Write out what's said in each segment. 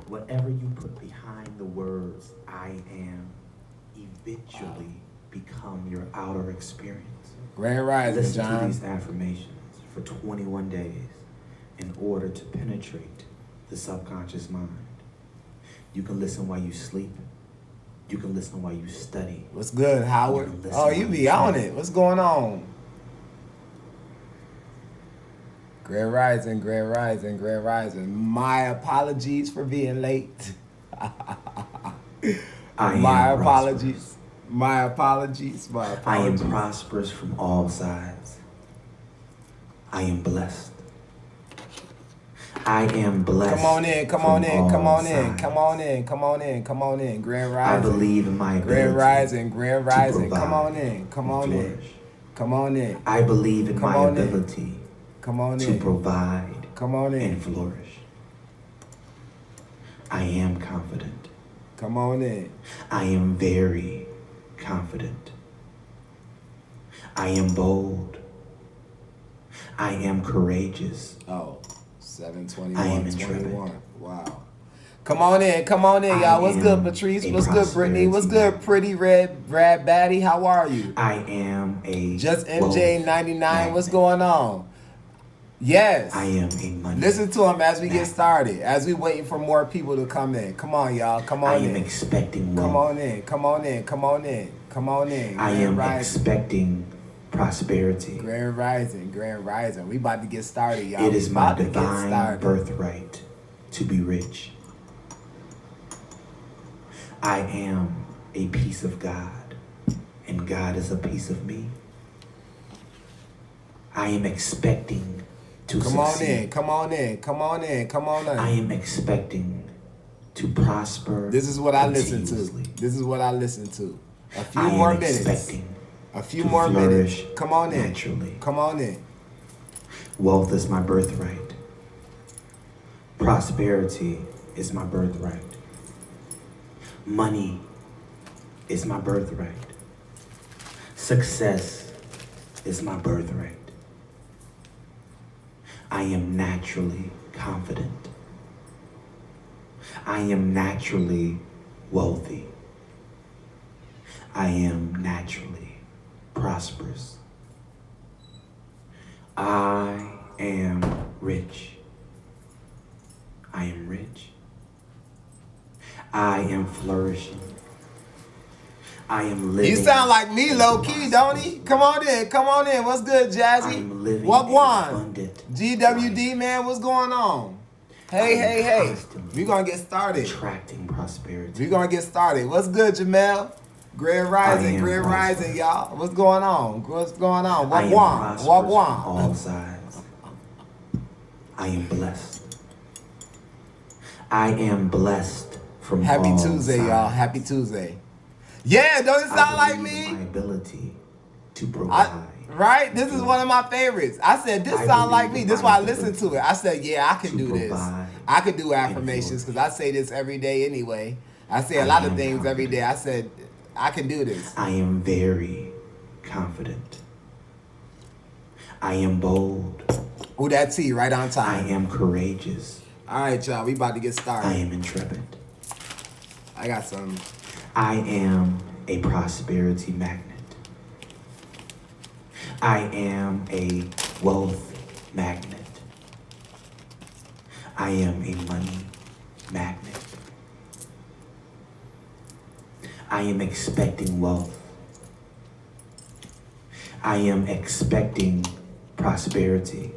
Whatever you put behind the words I am eventually become your outer experience. Grand Rising, Listen John. to these affirmations for 21 days in order to penetrate the subconscious mind. You can listen while you sleep. You can listen while you study. What's good, Howard? You Oh, you be on it. What's going on? Grand Rising, Grand Rising, Grand Rising. My apologies for being late. My apologies. My apologies. My apologies. I am prosperous from all sides. I am blessed. I am blessed. Come on in, come on in, come on in, come on in, come on in, come on in. Grand Rising. I believe in my ability. Grand Rising, Grand Rising. Come on in, come on in. Come on in. I believe in my ability. Come on to in. provide. Come on in. And flourish. I am confident. Come on in. I am very confident. I am bold. I am courageous. Oh, 721. I am intrepid. Wow. Come on in, y'all. What's good, Patrice? What's good, Brittany? What's good, pretty red baddie? How are you? I am a Just MJ99. What's going on? Yes. I am a money. Listen to him as we get started. As we waiting for more people to come in. Come on, y'all. Come on in. I am expecting wealth. Come on in. Come on in. Come on in. Come on in. I am expecting prosperity. Grand Rising. Grand Rising. We about to get started, y'all. It is my divine birthright to be rich. I am a piece of God, and God is a piece of me. I am expecting to succeed. Come on in. I am expecting to prosper. This is what I listen to. A few more minutes. A few more minutes. Come on in. Naturally. Come on in. Wealth is my birthright. Prosperity is my birthright. Money is my birthright. Success is my birthright. I am naturally confident. I am naturally wealthy. I am naturally prosperous. I am rich. I am rich. I am flourishing. I am living. He sound like me low key, don't he? Come on in. What's good, Jazzy? I am living Wagwan. GWD, man, what's going on? Hey. We gonna get started. Attracting prosperity. We gonna get started. What's good, Jamel? Grand Rising, y'all. What's going on? Wagwan. All sides. I am blessed. I am blessed from Happy all Tuesday, sides. y'all. Happy Tuesday. Yeah, don't it sound like me? My ability to provide. Right? This is one of my favorites. I said, this sound like me. This is why I listened to it. I said, yeah, I can do this. I could do affirmations because I say this every day anyway. I say a lot of things every day. I said, I can do this. I am very confident. I am bold. Ooh, that T right on time. I am courageous. All right, y'all. We about to get started. I am intrepid. I got some. I am a prosperity magnet. I am a wealth magnet. I am a money magnet. I am expecting wealth. I am expecting prosperity.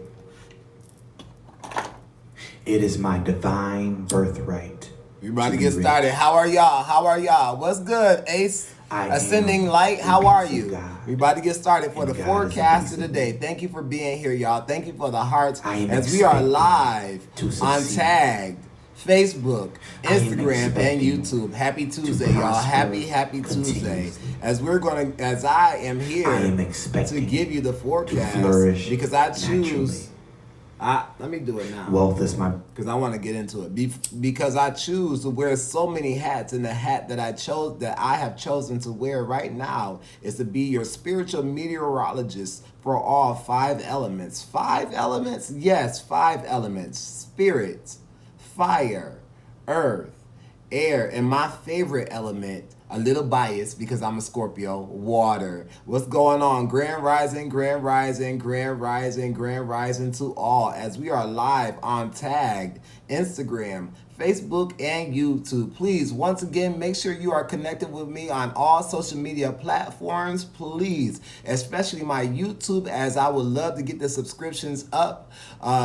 It is my divine birthright. We about to get started. How are y'all? What's good, Ace? Ascending Light, how are you? We about to get started for the forecast of the day. Thank you for being here, y'all. Thank you for the hearts as we are live on Tag, Facebook, Instagram, and YouTube. Happy Tuesday, y'all. Happy Tuesday. As I am here to give you the forecast because I choose. Let me do it now. Wealth is my... Because I want to get into it. Because I choose to wear so many hats, and the hat that I have chosen to wear right now is to be your spiritual meteorologist for all 5 elements. 5 elements? Yes, 5 elements. Spirit, fire, earth, air, and my favorite element, a little biased because I'm a Scorpio, water. What's going on? Grand rising, grand rising, grand rising, grand rising to all as we are live on Tagged, Instagram, Facebook, and YouTube. Please, once again, make sure you are connected with me on all social media platforms, please, especially my YouTube, as I would love to get the subscriptions up.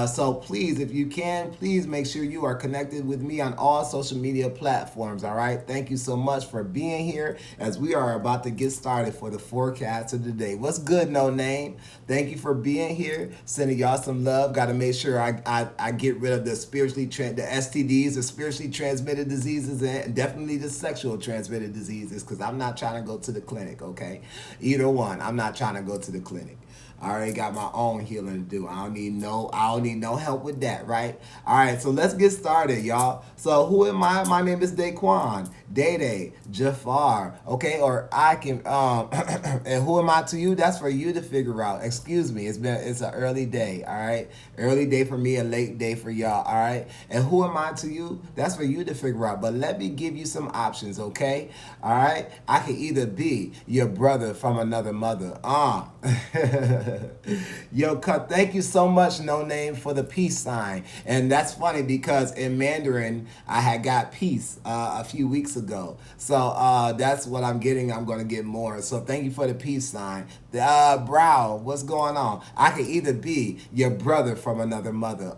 So please, if you can, please make sure you are connected with me on all social media platforms, all right? Thank you so much for being here as we are about to get started for the forecast of the day. What's good, No Name? Thank you for being here. Sending y'all some love. Got to make sure I get rid of the the STDs, the spiritually transmitted diseases, and definitely the sexual transmitted diseases, because I'm not trying to go to the clinic, okay? Either one. I'm not trying to go to the clinic. I already got my own healing to do. I don't need no help with that, right? All right, so let's get started, y'all. So who am I? My name is Daquan, Day, Jafar, okay? Or I can and who am I to you? That's for you to figure out. Excuse me. It's an early day, all right? Early day for me, a late day for y'all, all right? And who am I to you? That's for you to figure out. But let me give you some options, okay? All right? I can either be your brother from another mother. Yo, thank you so much, No Name, for the peace sign. And that's funny because in Mandarin, I had got peace a few weeks ago. So that's what I'm getting. I'm going to get more. So thank you for the peace sign. Brow, what's going on? I can either be your brother from another mother.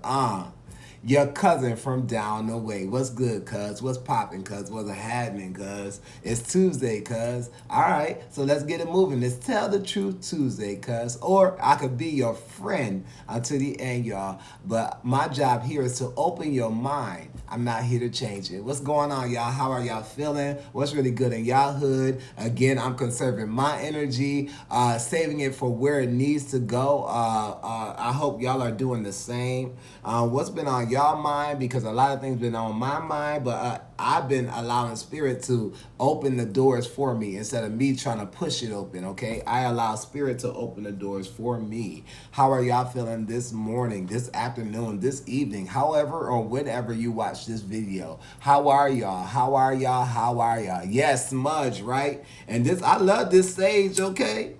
Your cousin from down the way. What's good, cuz? What's popping, cuz? What's happening, cuz? It's Tuesday, cuz. All right, so let's get it moving. Let's Tell the Truth Tuesday, cuz. Or I could be your friend until the end, y'all. But my job here is to open your mind. I'm not here to change it. What's going on, y'all? How are y'all feeling? What's really good in y'all hood? Again, I'm conserving my energy, saving it for where it needs to go. I hope y'all are doing the same. What's been on y'all mind? Because a lot of things been on my mind, but I've been allowing Spirit to open the doors for me instead of me trying to push it open, okay? I allow Spirit to open the doors for me. How are y'all feeling this morning, this afternoon, this evening, however or whenever you watch this video? How are y'all? How are y'all? How are y'all? Yes, smudge, right? And I love this sage, okay?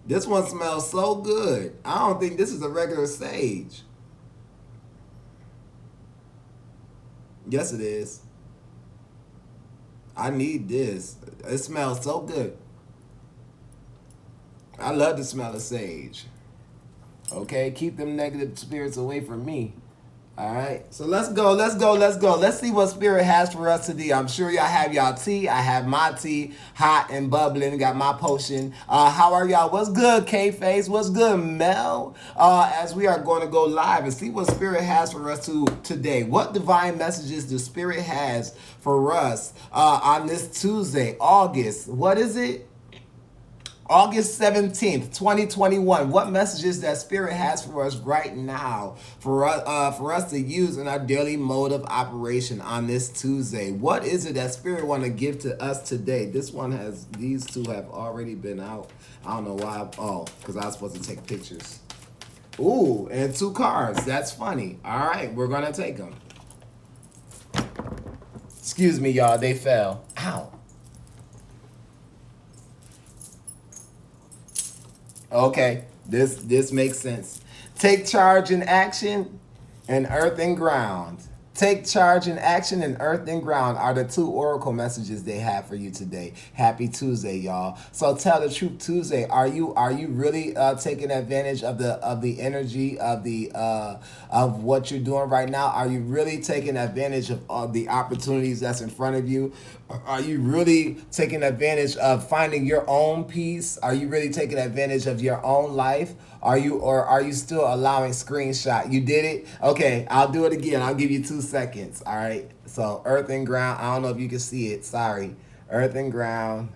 This one smells so good. I don't think this is a regular sage. Yes, it is. I need this. It smells so good. I love the smell of sage. Okay, keep them negative spirits away from me. All right, so let's go. Let's see what Spirit has for us today. I'm sure y'all have y'all tea. I have my tea, hot and bubbling. Got my potion. How are y'all? What's good, K-Face? What's good, Mel? As we are going to go live and see what Spirit has for us today. What divine messages the Spirit has for us on this Tuesday, August? What is it? August 17th, 2021. What messages that Spirit has for us right now for us to use in our daily mode of operation on this Tuesday? What is it that Spirit want to give to us today? These two have already been out. I don't know why. Because I was supposed to take pictures. Ooh, and 2 cards. That's funny. All right, we're going to take them. Excuse me, y'all. They fell. Ow. Okay, this makes sense. Take charge in action and earth and ground. Take charge in action and earth and ground are the 2 oracle messages they have for you today. Happy Tuesday, y'all. So Tell the Truth Tuesday. Are you really taking advantage of the energy of what you're doing right now? Are you really taking advantage of the opportunities that's in front of you? Are you really taking advantage of finding your own peace? Are you really taking advantage of your own life? Are you still allowing screenshot? You did it? Okay, I'll do it again. I'll give you 2 seconds. All right. So earth and ground. I don't know if you can see it. Sorry. Earth and ground.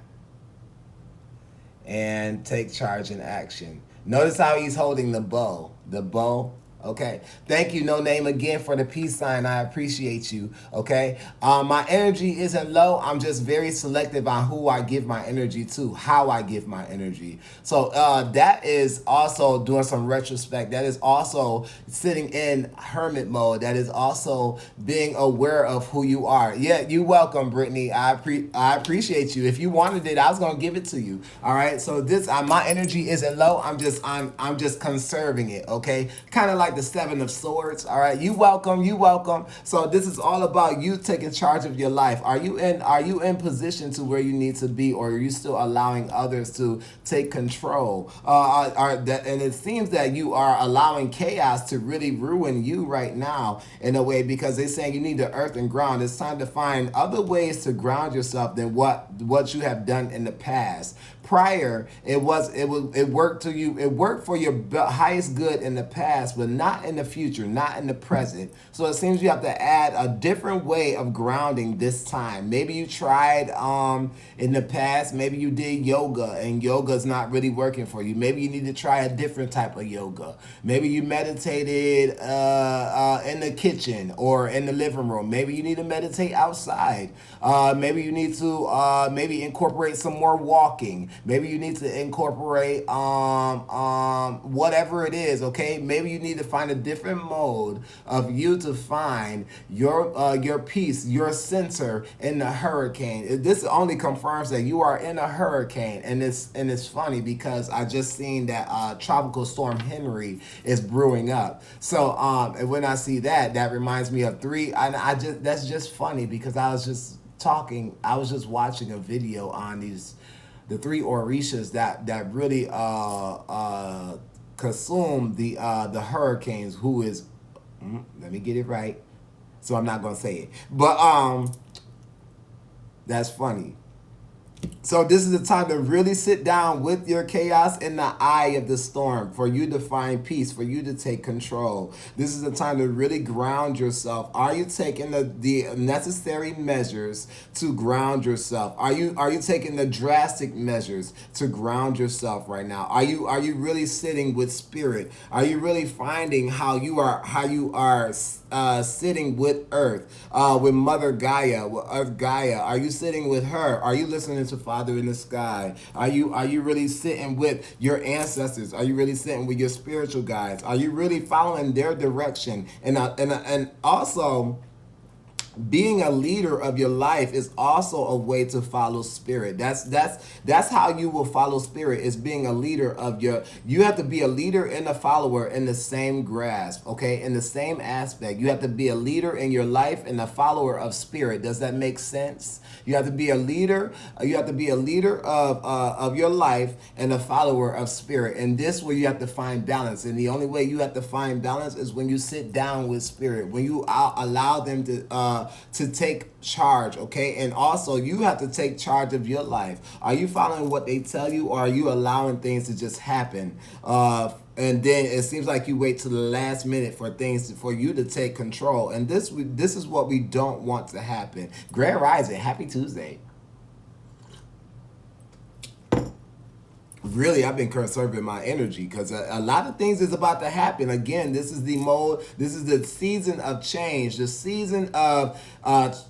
And take charge in action. Notice how he's holding the bow. The bow. Okay. Thank you, No Name, again for the peace sign. I appreciate you. Okay. My energy isn't low. I'm just very selective on who I give my energy to, how I give my energy. So that is also doing some retrospect. That is also sitting in hermit mode. That is also being aware of who you are. Yeah, you're welcome, Brittany. I appreciate you. If you wanted it, I was gonna give it to you. All right. So this my energy isn't low. I'm just conserving it. Okay. Kind of like the Seven of Swords. All right, you welcome, you welcome. So this is all about you taking charge of your life. Are you in position to where you need to be, or are you still allowing others to take control? And it seems that you are allowing chaos to really ruin you right now in a way, because they're saying you need the earth and ground. It's time to find other ways to ground yourself than what you have done in the past. Prior, it worked to you. It worked for your highest good in the past, but not in the future, not in the present. So it seems you have to add a different way of grounding this time. Maybe you tried in the past. Maybe you did yoga, and yoga's not really working for you. Maybe you need to try a different type of yoga. Maybe you meditated in the kitchen or in the living room. Maybe you need to meditate outside. Maybe you need to maybe incorporate some more walking. Maybe you need to incorporate whatever it is, okay? Maybe you need to find a different mode of you to find your peace, your center in the hurricane. This only confirms that you are in a hurricane, and it's funny because I just seen that tropical storm Henry is brewing up. So and when I see that reminds me of three. And that's just funny because I was just watching a video on the three orishas that really consume the hurricanes. Who is? Let me get it right. So I'm not gonna say it, but that's funny. So this is the time to really sit down with your chaos in the eye of the storm, for you to find peace, for you to take control. This is the time to really ground yourself. Are you taking the necessary measures to ground yourself? Are you taking the drastic measures to ground yourself right now? Are you really sitting with spirit? Are you really finding how you are sitting with Earth, with Mother Gaia, with Earth Gaia? Are you sitting with her? Are you listening to Father in the sky? Are you really sitting with your ancestors? Are you really sitting with your spiritual guides? Are you really following their direction? And also, being a leader of your life is also a way to follow spirit. That's how you will follow spirit, is being a leader of you have to be a leader and a follower in the same grasp, okay? In the same aspect. You have to be a leader in your life and a follower of spirit. Does that make sense? You have to be a leader. You have to be a leader of your life and a follower of spirit. And this where you have to find balance. And the only way you have to find balance is when you sit down with spirit, when you allow them to take charge, okay? And also, you have to take charge of your life. Are you following what they tell you, or are you allowing things to just happen? And then it seems like you wait till the last minute for you to take control. And this is what we don't want to happen. Grand Rising, happy Tuesday. Really, I've been conserving my energy because a lot of things is about to happen. Again, this is the mode. This is the season of change. The season of what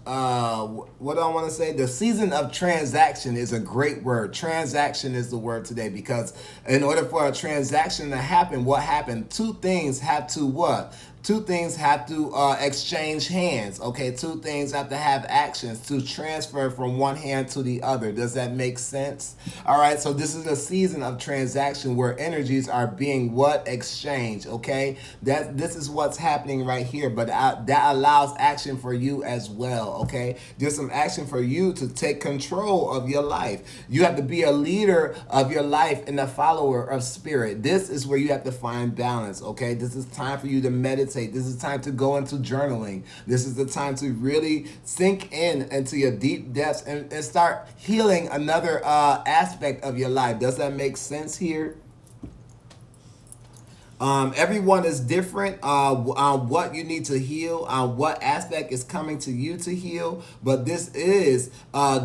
do I want to say? The season of transaction is a great word. Transaction is the word today, because in order for a transaction to happen, what happened? Two things have to what? Two things have to exchange hands, okay? Two things have to have actions to transfer from one hand to the other. Does that make sense? All right, so this is a season of transaction where energies are being what? Exchanged, okay? This is what's happening right here, but that allows action for you as well, okay? There's some action for you to take control of your life. You have to be a leader of your life and a follower of spirit. This is where you have to find balance, okay? This is time for you to meditate. This is time to go into journaling. This is the time to really sink into your deep depths and start healing another aspect of your life. Does that make sense here? Everyone is different on what you need to heal, on what aspect is coming to you to heal. But this is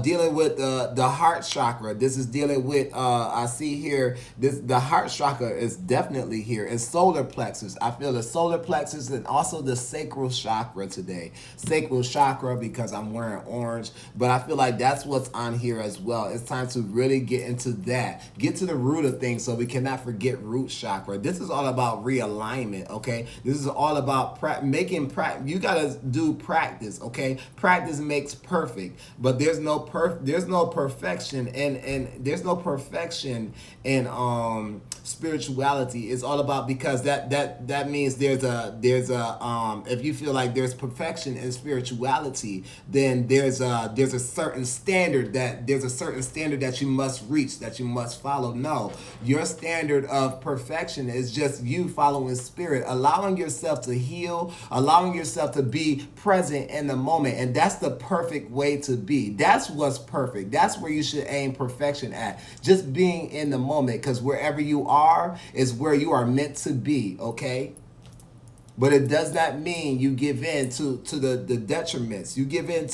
dealing with the heart chakra. This is dealing with, I see here, the heart chakra is definitely here. And solar plexus. I feel the solar plexus and also the sacral chakra today. Sacral chakra because I'm wearing orange. But I feel like that's what's on here as well. It's time to really get into that. Get to the root of things so we cannot forget root chakra. This is all about realignment, okay? This is all about you gotta do practice, okay? Practice makes perfect, but there's no perfection and there's no perfection in spirituality. It's all about, because that means there's a if you feel like there's perfection in spirituality, then there's a certain standard that you must reach, that you must follow. No, your standard of perfection is just you following spirit, allowing yourself to heal, allowing yourself to be present in the moment. And that's the perfect way to be. That's what's perfect. That's where you should aim perfection at. Just being in the moment, because wherever you are is where you are meant to be, okay? But it does not mean you give in to the detriments. You give in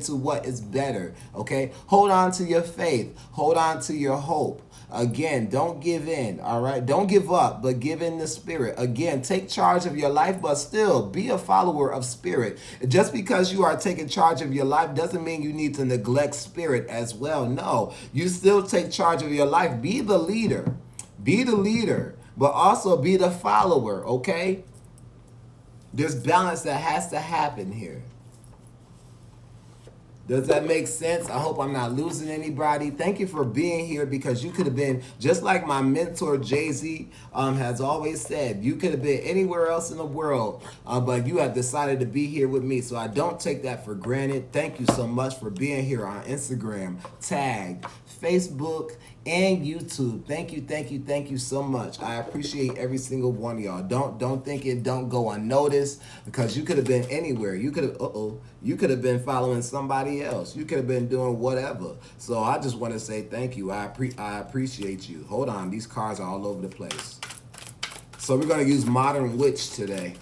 to what is better. Okay? Hold on to your faith. Hold on to your hope. Again, don't give in. All right? Don't give up, but give in the spirit. Again, take charge of your life, but still be a follower of spirit. Just because you are taking charge of your life doesn't mean you need to neglect spirit as well. No, you still take charge of your life. Be the leader. Be the leader, but also be the follower. Okay? There's balance that has to happen here. Does that make sense? I hope I'm not losing anybody. Thank you for being here, because you could have been, just like my mentor Jay-Z has always said, you could have been anywhere else in the world, but you have decided to be here with me. So I don't take that for granted. Thank you so much for being here on Instagram, Tag, Facebook, and YouTube. Thank you so much. I appreciate every single one of y'all. Don't think it don't go unnoticed, because you could have been anywhere. You could have been following somebody else. You could have been doing whatever. So I just want to say thank you. I appreciate you. Hold on, these cards are all over the place. So we're gonna use Modern Witch today.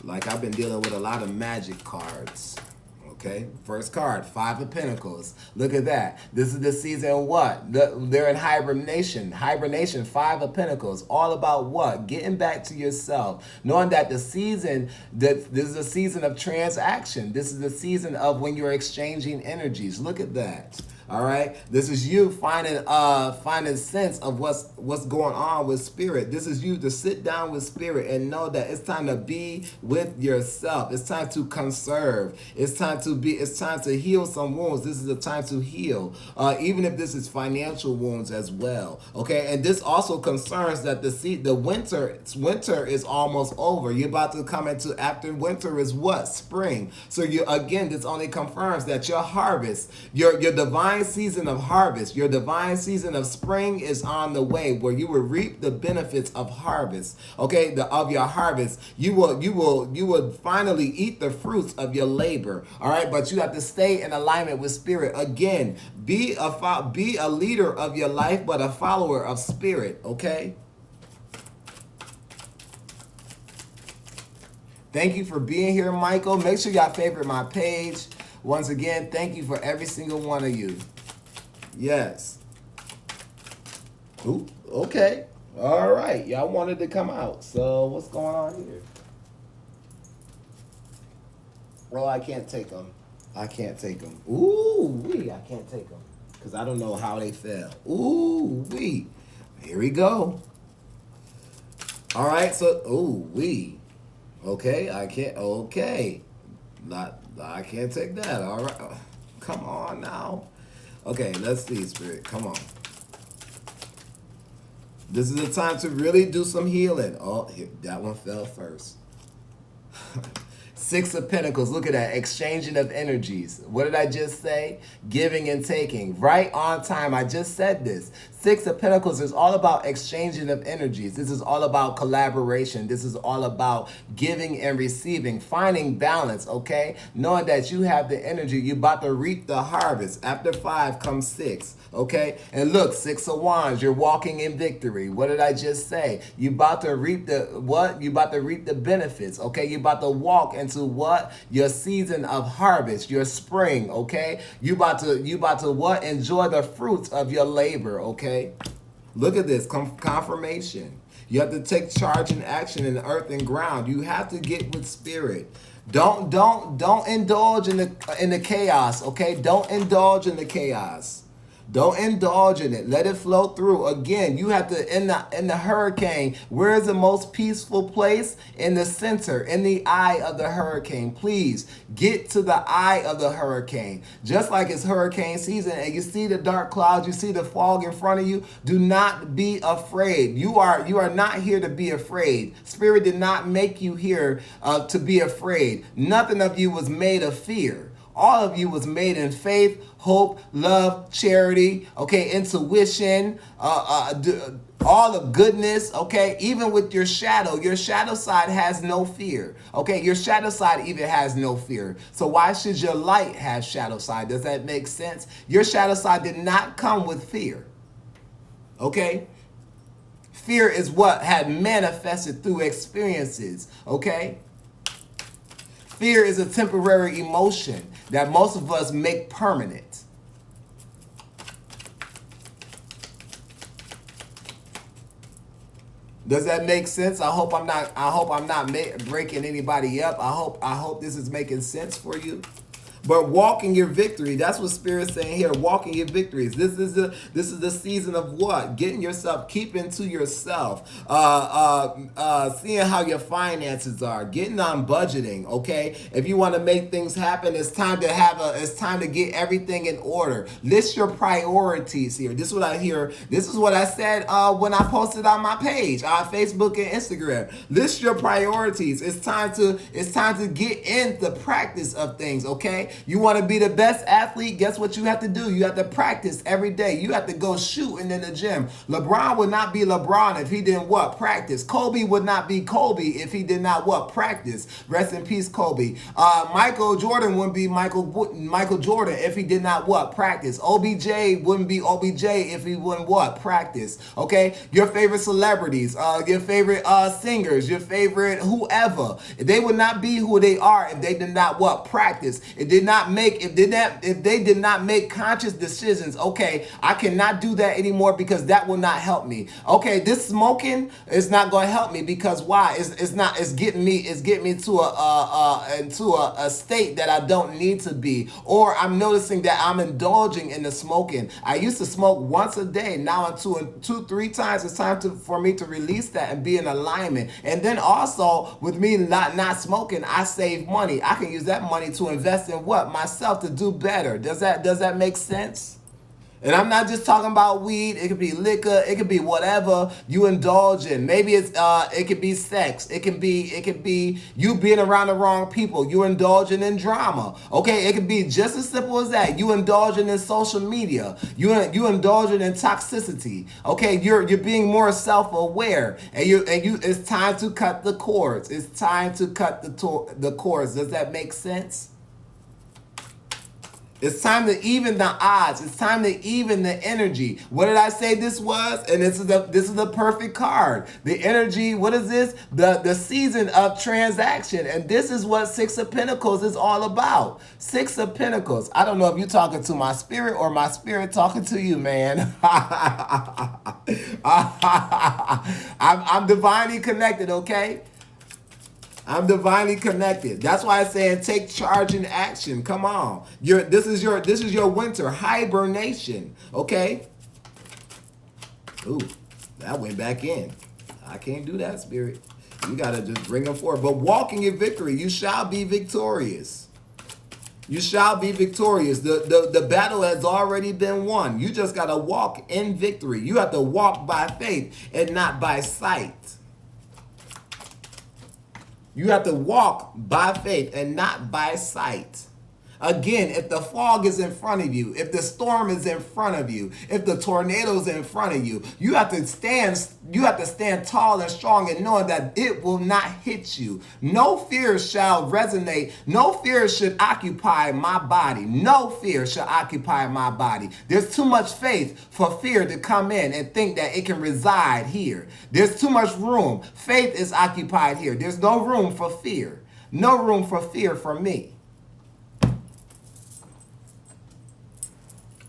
Like, I've been dealing with a lot of magic cards. Okay, first card, 5 of Pentacles. Look at that. This is the season what? They're in hibernation. Hibernation, 5 of Pentacles. All about what? Getting back to yourself. Knowing that this is a season of transaction. This is the season of when you're exchanging energies. Look at that. All right, this is you finding sense of what's going on with spirit. This is you to sit down with spirit and know that it's time to be with yourself. It's time to conserve. It's time to heal some wounds. This is the time to heal, even if this is financial wounds as well. Okay, and this also concerns that the winter is almost over. You're about to come into, after winter is what? Spring. So this only confirms that your harvest, your divine season of harvest, your divine season of spring is on the way, where you will reap the benefits of harvest. Okay, of your harvest. You will finally eat the fruits of your labor. All right, but you have to stay in alignment with spirit. Again, be a leader of your life, but a follower of spirit. Okay. Thank you for being here, Michael. Make sure y'all favorite my page. Once again, thank you for every single one of you. Yes. Ooh, okay. All right. Y'all wanted to come out. So what's going on here? Well, I can't take them. Ooh, I can't take them, because I don't know how they fell. Ooh, here we go. All right. So, okay, I can't. Okay. I can't take that. All right. Come on now. Okay, let's see, Spirit. Come on. This is the time to really do some healing. Oh, that one fell first. Six of Pentacles, look at that, exchanging of energies. What did I just say? Giving and taking. Right on time, I just said this. Six of Pentacles is all about exchanging of energies. This is all about collaboration. This is all about giving and receiving, finding balance, okay? Knowing that you have the energy, you're about to reap the harvest. After 5 comes 6, okay? And look, 6 of Wands, you're walking in victory. What did I just say? You're about to reap the what? You're about to reap the benefits, okay? You're about to walk into what? Your season of harvest, your spring, okay? You about to what? Enjoy the fruits of your labor, okay? Look at this confirmation. You have to take charge and action in the earth and ground. You have to get with spirit. Don't indulge in the chaos, okay? Don't indulge in the chaos. Don't indulge in it. Let it flow through. Again, you have to, in the hurricane, where is the most peaceful place? In the center, in the eye of the hurricane. Please get to the eye of the hurricane. Just like it's hurricane season and you see the dark clouds, you see the fog in front of you, do not be afraid. You are not here to be afraid. Spirit did not make you here to be afraid. Nothing of you was made of fear. All of you was made in faith, hope, love, charity, okay, intuition, all of goodness, okay? Even with your shadow side has no fear, okay? Your shadow side even has no fear. So why should your light have shadow side? Does that make sense? Your shadow side did not come with fear, okay? Fear is what had manifested through experiences, okay? Fear is a temporary emotion that most of us make permanent. Does that make sense? I hope I'm not breaking anybody up. I hope this is making sense for you. But walk in your victory. That's what Spirit's saying here. Walk in your victories. This is the season of what? Getting yourself, keeping to yourself. Seeing how your finances are. Getting on budgeting. Okay. If you want to make things happen, it's time to get everything in order. List your priorities here. This is what I hear. This is what I said when I posted on my page on Facebook and Instagram. List your priorities. It's time to get in the practice of things. Okay. You want to be the best athlete? Guess what you have to do? You have to practice every day. You have to go shooting in the gym. LeBron would not be LeBron if he didn't what? Practice. Kobe would not be Kobe if he did not what? Practice. Rest in peace, Kobe. Michael Jordan wouldn't be Michael Jordan if he did not what? Practice. OBJ wouldn't be OBJ if he wouldn't what? Practice. Okay? Your favorite celebrities, your favorite singers, your favorite whoever, they would not be who they are if they did not what? Practice. If they did not make conscious decisions, okay, I cannot do that anymore because that will not help me. Okay, this smoking is not going to help me because why? It's getting me to a state that I don't need to be. Or I'm noticing that I'm indulging in the smoking. I used to smoke once a day. Now I'm two, 3 times. It's time for me to release that and be in alignment. And then also with me not smoking, I save money. I can use that money to invest in what? Myself, to do better. Does that make sense? And I'm not just talking about weed. It could be liquor. It could be whatever you indulge in. Maybe it could be sex. It could be you being around the wrong people. You indulging in drama. Okay, it could be just as simple as that. You indulging in social media. You indulging in toxicity. Okay, you're being more self-aware, and it's time to cut the cords. It's time to cut the cords. Does that make sense? It's time to even the odds. It's time to even the energy. What did I say this was? And this is the perfect card. The energy, what is this? The season of transaction. And this is what 6 of Pentacles is all about. 6 of Pentacles. I don't know if you're talking to my spirit or my spirit talking to you, man. I'm divinely connected, okay? I'm divinely connected. That's why I'm saying take charge and action. Come on. This is your winter hibernation. Okay? Ooh, that went back in. I can't do that, Spirit. You gotta just bring them forward. But walk in your victory. You shall be victorious. You shall be victorious. The battle has already been won. You just gotta walk in victory. You have to walk by faith and not by sight. You have to walk by faith and not by sight. Again, if the fog is in front of you, if the storm is in front of you, if the tornado is in front of you, you have to stand tall and strong and knowing that it will not hit you. No fear shall resonate. No fear should occupy my body. No fear shall occupy my body. There's too much faith for fear to come in and think that it can reside here. There's too much room. Faith is occupied here. There's no room for fear. No room for fear for me.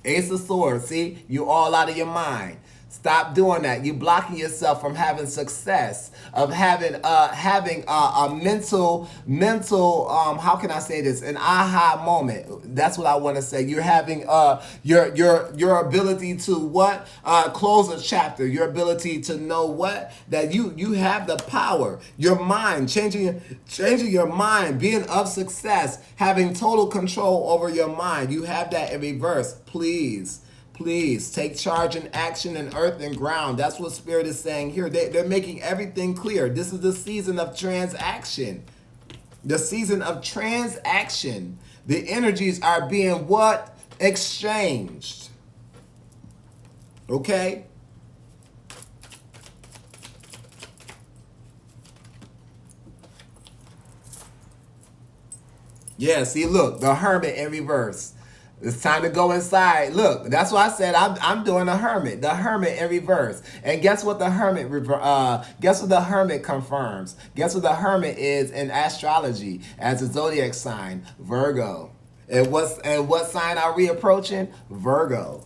Ace of Swords, see? You all out of your mind. Stop doing that. You're blocking yourself from having success, of having a mental, how can I say this? An aha moment. That's what I want to say. You're having your ability to what? Close a chapter. Your ability to know what? That you have the power. Your mind, changing your mind, being of success, having total control over your mind. You have that in reverse. Please take charge and action in earth and ground. That's what Spirit is saying here. They're making everything clear. This is the season of transaction. The season of transaction. The energies are being what? Exchanged. Okay? Yeah, see, look, the Hermit in reverse. It's time to go inside. Look, that's why I said I'm doing the Hermit in reverse. And guess what the Hermit confirms? Guess what the Hermit is in astrology as a zodiac sign? Virgo. And what sign are we approaching? Virgo.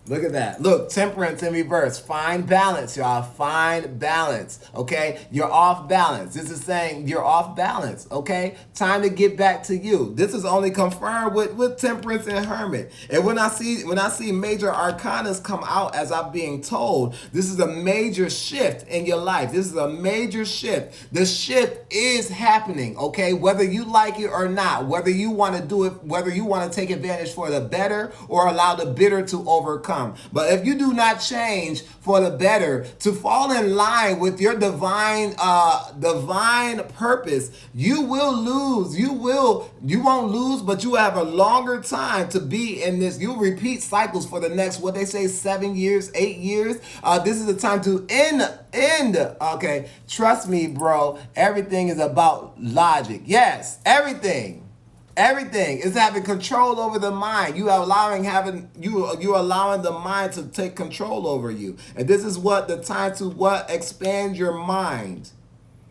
Look at that. Look, Temperance in reverse. Find balance, y'all. Find balance. Okay? You're off balance. This is saying you're off balance. Okay? Time to get back to you. This is only confirmed with Temperance and Hermit. And when I see major arcanas come out as I'm being told, this is a major shift in your life. This is a major shift. The shift is happening. Okay? Whether you like it or not, whether you want to do it, whether you want to take advantage for the better or allow the bitter to overcome. But if you do not change for the better, to fall in line with your divine purpose, you will lose. You won't lose, but you have a longer time to be in this. You'll repeat cycles for the next, what they say, 7 years, 8 years. This is the time to end. Okay, trust me, bro. Everything is about logic. Yes, everything. Everything is having control over the mind. You are allowing the mind to take control over you. And this is what the time to what? Expand your mind.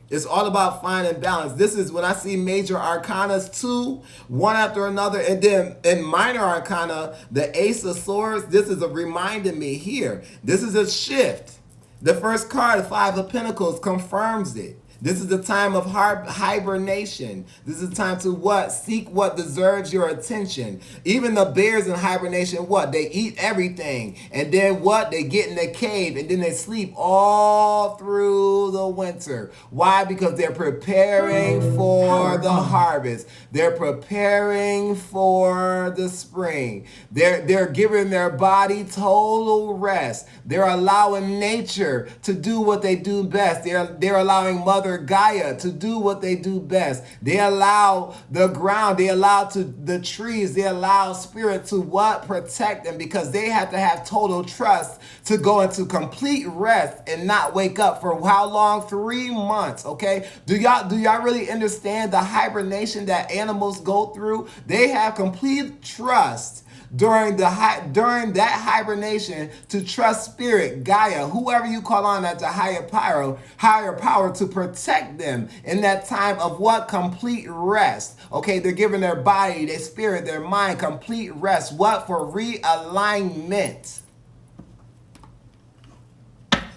It's all about finding balance. This is when I see major arcanas, 2, one after another. And then in minor arcana, the Ace of Swords, this is reminding me here. This is a shift. The first card, 5 of Pentacles, confirms it. This is the time of hibernation. This is the time to what? Seek what deserves your attention. Even the bears in hibernation, what? They eat everything. And then what? They get in the cave and then they sleep all through the winter. Why? Because they're preparing for the harvest. They're preparing for the spring. They're giving their body total rest. They're allowing nature to do what they do best. They're allowing Mother Gaia to do what they do best. They allow the ground, they allow the trees, they allow spirit to what? Protect them, because they have to have total trust to go into complete rest and not wake up for how long? 3 months, okay? Do y'all really understand the hibernation that animals go through? They have complete trust during that hibernation to trust spirit, Gaia, whoever you call on as a higher power to protect them in that time of what? Complete rest. Okay, they're giving their body, their spirit, their mind complete rest. What? For realignment.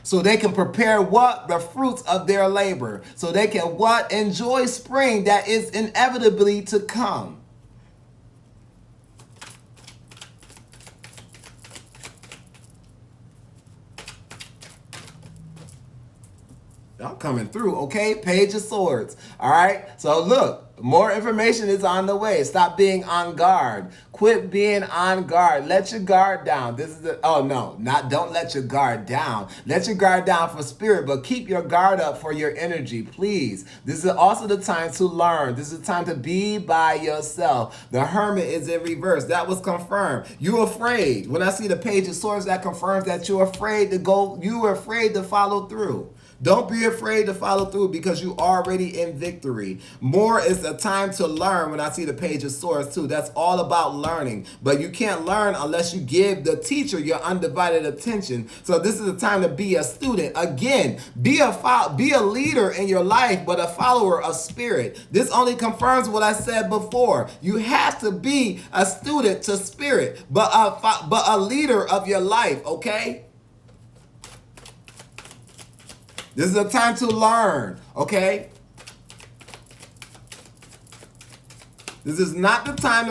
So they can prepare what? The fruits of their labor. So they can what? Enjoy spring that is inevitably to come. I'm coming through, okay? Page of Swords. All right. So look, more information is on the way. Stop being on guard. Quit being on guard. Let your guard down. This is don't let your guard down. Let your guard down for spirit, but keep your guard up for your energy, please. This is also the time to learn. This is the time to be by yourself. The Hermit is in reverse. That was confirmed. You're afraid. When I see the Page of Swords, that confirms that you're afraid to go. You are afraid to follow through. Don't be afraid to follow through because you're already in victory. More is a time to learn when I see the Page of Swords too. That's all about learning. But you can't learn unless you give the teacher your undivided attention. So this is a time to be a student. Again, be a leader in your life, but a follower of spirit. This only confirms what I said before. You have to be a student to spirit, but a leader of your life, okay? This is a time to learn, okay? This is not the time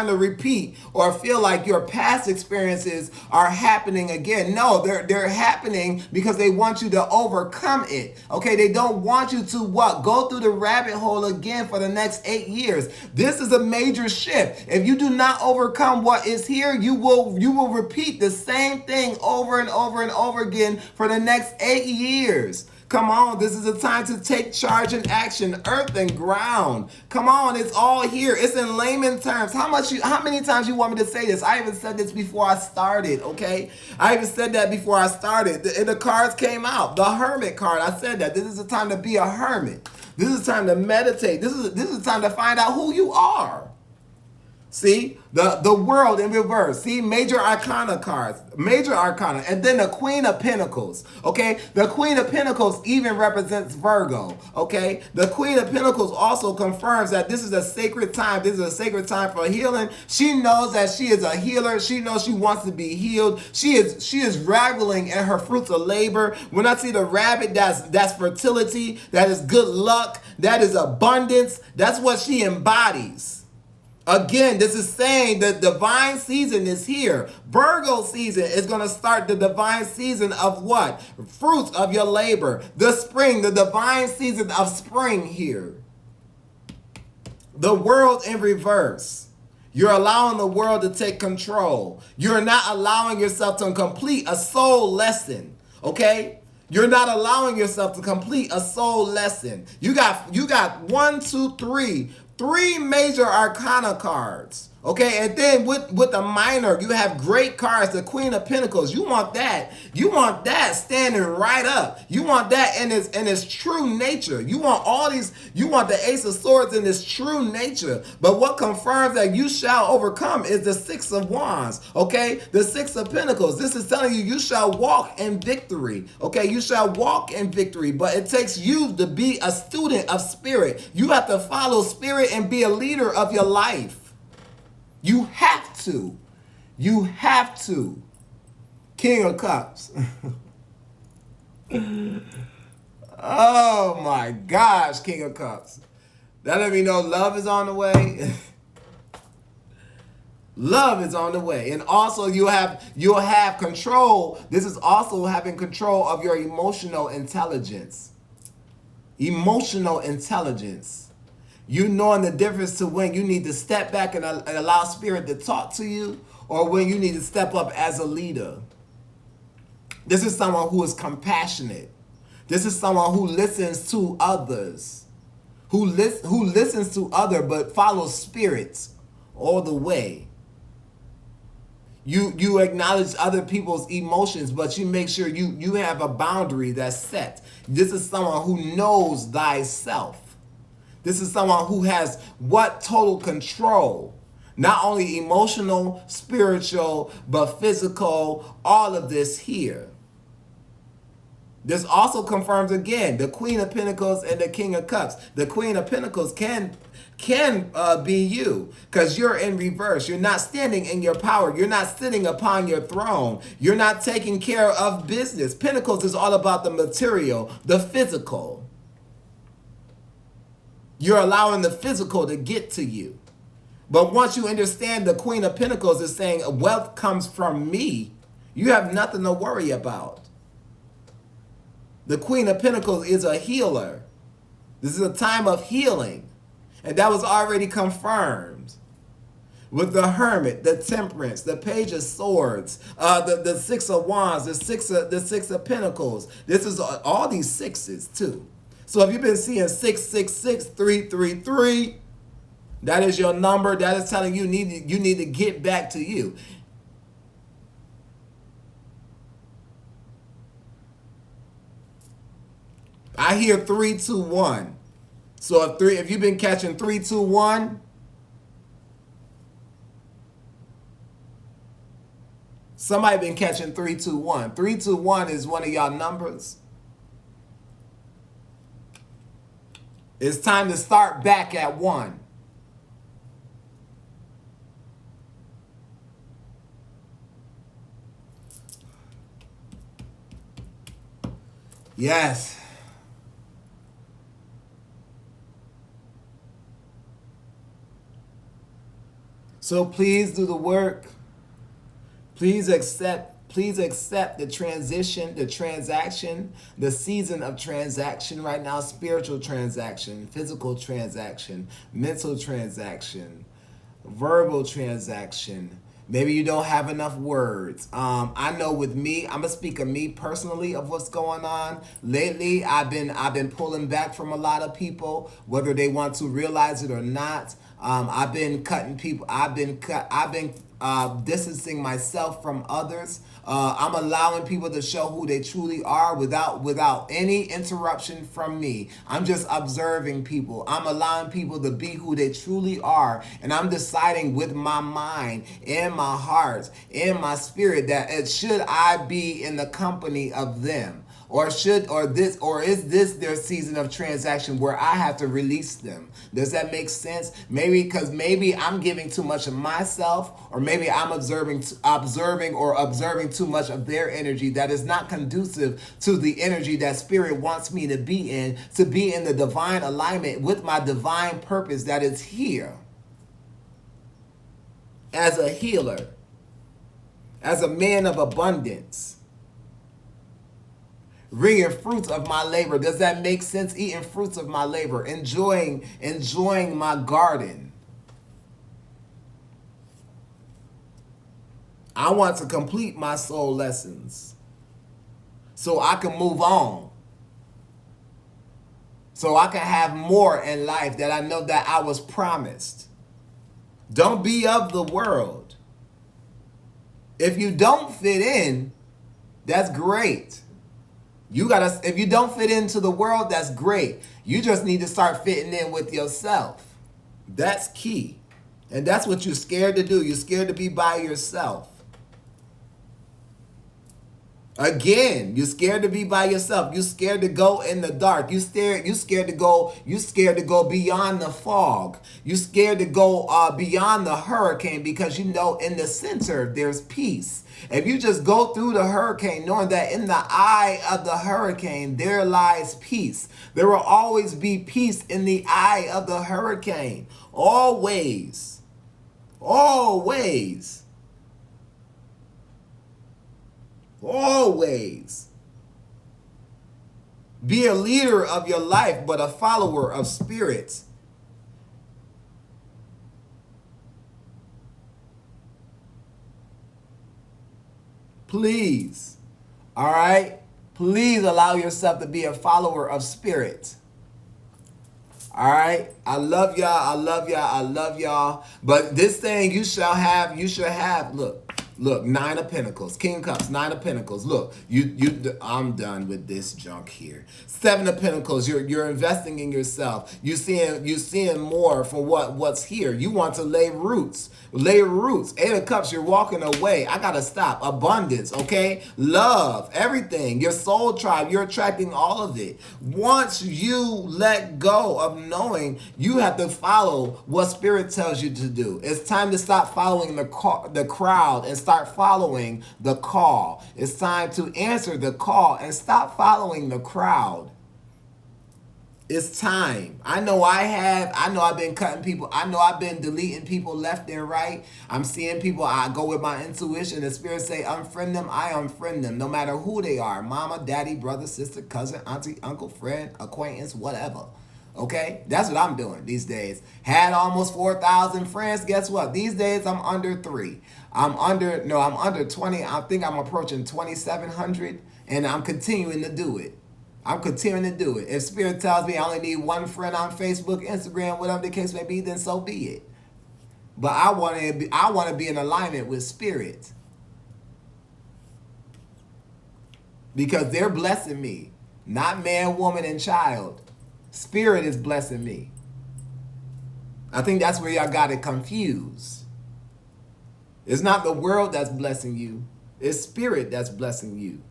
to repeat or feel like your past experiences are happening again. No, they're happening because they want you to overcome it. Okay, they don't want you to go through the rabbit hole again for the next 8 years. This is a major shift. If you do not overcome what is here, you will repeat the same thing over and over and over again for the next 8 years. Come on, this is a time to take charge and action, earth and ground. Come on, it's all here. It's in layman terms. How many times you want me to say this? I even said this before I started, okay? I even said that before I started. The cards came out. The Hermit card, I said that. This is a time to be a hermit. This is time to meditate. This is time to find out who you are. See, the World in reverse. See, major arcana cards, major arcana, and then the Queen of Pentacles. Okay, the Queen of Pentacles even represents Virgo. Okay, the Queen of Pentacles also confirms that this is a sacred time. This is a sacred time for healing. She knows that she is a healer. She knows she wants to be healed. She is reveling in her fruits of labor. When I see the rabbit, that's fertility. That is good luck. That is abundance. That's what she embodies. Again, this is saying the divine season is here. Virgo season is going to start the divine season of what? Fruits of your labor. The spring, the divine season of spring here. The World in reverse. You're allowing the world to take control. You're not allowing yourself to complete a soul lesson, okay? You're not allowing yourself to complete a soul lesson. You got 3 major arcana cards. Okay, and then with the minor, you have great cards, the Queen of Pentacles. You want that. You want that standing right up. You want that in its true nature. You want all these, you want the Ace of Swords in its true nature. But what confirms that you shall overcome is the Six of Wands. Okay, the Six of Pentacles. This is telling you you shall walk in victory. Okay, you shall walk in victory. But it takes you to be a student of spirit. You have to follow spirit and be a leader of your life. You have to. You have to. King of Cups. Oh my gosh, King of Cups. That let me know love is on the way. Love is on the way. And also you'll have control. This is also having control of your emotional intelligence. Emotional intelligence. You knowing the difference to when you need to step back and allow spirit to talk to you, or when you need to step up as a leader. This is someone who is compassionate. This is someone who listens to others, who listens to others but follows spirits all the way. You acknowledge other people's emotions, but you make sure you have a boundary that's set. This is someone who knows thyself. This is someone who has what? Total control. Not only emotional, spiritual, but physical, all of this here. This also confirms again the Queen of Pentacles and the King of Cups. The Queen of Pentacles can be you, because you're in reverse. You're not standing in your power. You're not sitting upon your throne. You're not taking care of business. Pentacles is all about the material, the physical. You're allowing the physical to get to you. But once you understand the Queen of Pentacles is saying wealth comes from me, you have nothing to worry about. The Queen of Pentacles is a healer. This is a time of healing. And that was already confirmed. With the Hermit, the Temperance, the Page of Swords, the Six of Wands, the Six of Pentacles. This is all these sixes too. So if you've been seeing 666, 333, that is your number. That is telling you you need to get back to you. I hear 321. So if you've been catching 321, somebody been catching 321. 321 is one of y'all numbers. It's time to start back at 1. Yes. So please do the work. Please accept the transition, the transaction, the season of transaction right now, spiritual transaction, physical transaction, mental transaction, verbal transaction. Maybe you don't have enough words. I know with me, I'm gonna speak of me personally of what's going on. Lately, I've been pulling back from a lot of people, whether they want to realize it or not. I've been cutting people. I've been distancing myself from others. I'm allowing people to show who they truly are without any interruption from me. I'm just observing people. I'm allowing people to be who they truly are. And I'm deciding with my mind and my heart and my spirit that should I be in the company of them? Or is this their season of transaction where I have to release them? Does that make sense? Maybe I'm giving too much of myself, or maybe I'm observing too much of their energy that is not conducive to the energy that spirit wants me to be in the divine alignment with my divine purpose that is here. As a healer, as a man of abundance, reaping fruits of my labor. Does that make sense? Eating fruits of my labor, enjoying my garden. I want to complete my soul lessons so I can move on, so I can have more in life that I know that I was promised. Don't be of the world. If you don't fit in, that's great. If you don't fit into the world, that's great. You just need to start fitting in with yourself. That's key. And that's what you're scared to do. You're scared to be by yourself. Again, you're scared to be by yourself. You're scared to go in the dark. You're scared to go beyond the fog. You're scared to go beyond the hurricane because you know in the center there's peace. If you just go through the hurricane knowing that in the eye of the hurricane there lies peace. There will always be peace in the eye of the hurricane. Always. Always. Always. Be a leader of your life, but a follower of spirits. Please. All right? Please allow yourself to be a follower of spirit. All right? I love y'all. I love y'all. I love y'all. But this thing you shall have, Look, 9 of Pentacles, King of Cups, 9 of Pentacles. Look, I'm done with this junk here. 7 of Pentacles, you're investing in yourself. You're seeing more for what's here. You want to lay roots. 8 of Cups, you're walking away. I gotta stop. Abundance, okay? Love, everything. Your soul tribe, you're attracting all of it. Once you let go of knowing, you have to follow what spirit tells you to do. It's time to stop following the crowd and start following the call. It's time to answer the call and stop following the crowd. It's time. I know I have. I know I've been cutting people. I know I've been deleting people left and right. I'm seeing people. I go with my intuition. The spirit say unfriend them. I unfriend them. No matter who they are. Mama, daddy, brother, sister, cousin, auntie, uncle, friend, acquaintance, whatever. Okay? That's what I'm doing these days. Had almost 4,000 friends. Guess what? These days I'm under 3. I'm under 20. I think I'm approaching 2,700. And I'm continuing to do it. I'm continuing to do it. If Spirit tells me I only need one friend on Facebook, Instagram, whatever the case may be, then so be it. But I want to be in alignment with Spirit. Because they're blessing me. Not man, woman, and child. Spirit is blessing me. I think that's where y'all got it confused. It's not the world that's blessing you. It's Spirit that's blessing you.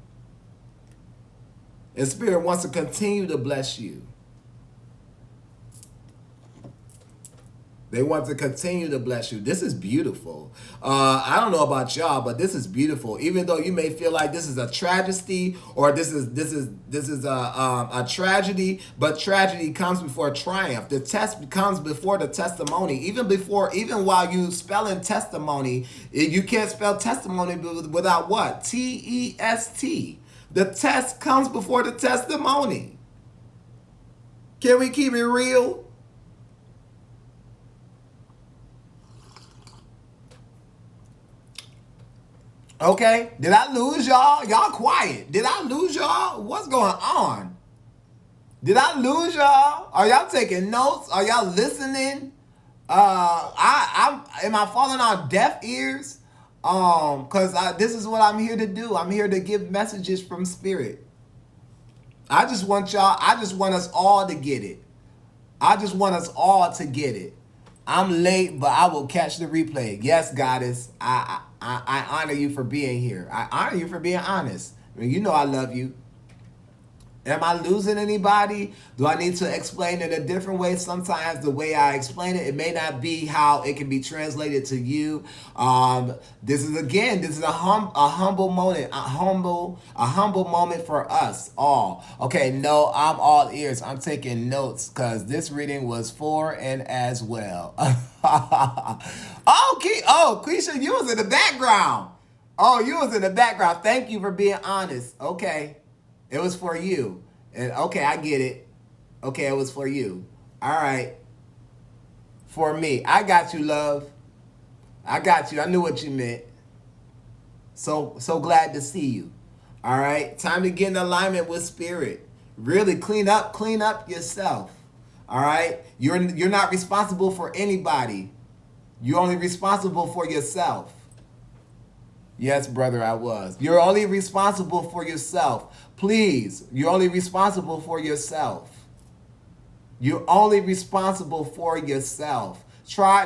And Spirit wants to continue to bless you. They want to continue to bless you. This is beautiful. I don't know about y'all, but this is beautiful. Even though you may feel like this is a tragedy or this is a tragedy, but tragedy comes before triumph. The test comes before the testimony. Even while you spelling testimony, you can't spell testimony without what? T-E-S-T. The test comes before the testimony. Can we keep it real? Okay. Did I lose y'all? Y'all quiet. Did I lose y'all? What's going on? Did I lose y'all? Are y'all taking notes? Are y'all listening? Am I falling on deaf ears? Because this is what I'm here to do. I'm here to give messages from Spirit. I just want us all to get it. I just want us all to get it. I'm late, but I will catch the replay. Yes, Goddess. I honor you for being here. I honor you for being honest. I mean, you know I love you. Am I losing anybody? Do I need to explain it a different way? Sometimes the way I explain it, it may not be how it can be translated to you. This is a humble moment, a humble moment for us all. Okay, no, I'm all ears. I'm taking notes because this reading was for and as well. Keisha, you was in the background. Oh, you was in the background. Thank you for being honest. Okay. It was for you. And okay, I get it. Okay, it was for you. All right. For me. I got you, love. I got you. I knew what you meant. So glad to see you. All right. Time to get in alignment with Spirit. Really clean up yourself. All right. You're not responsible for anybody. You're only responsible for yourself. Yes, brother, I was. You're only responsible for yourself. Please, you're only responsible for yourself. You're only responsible for yourself.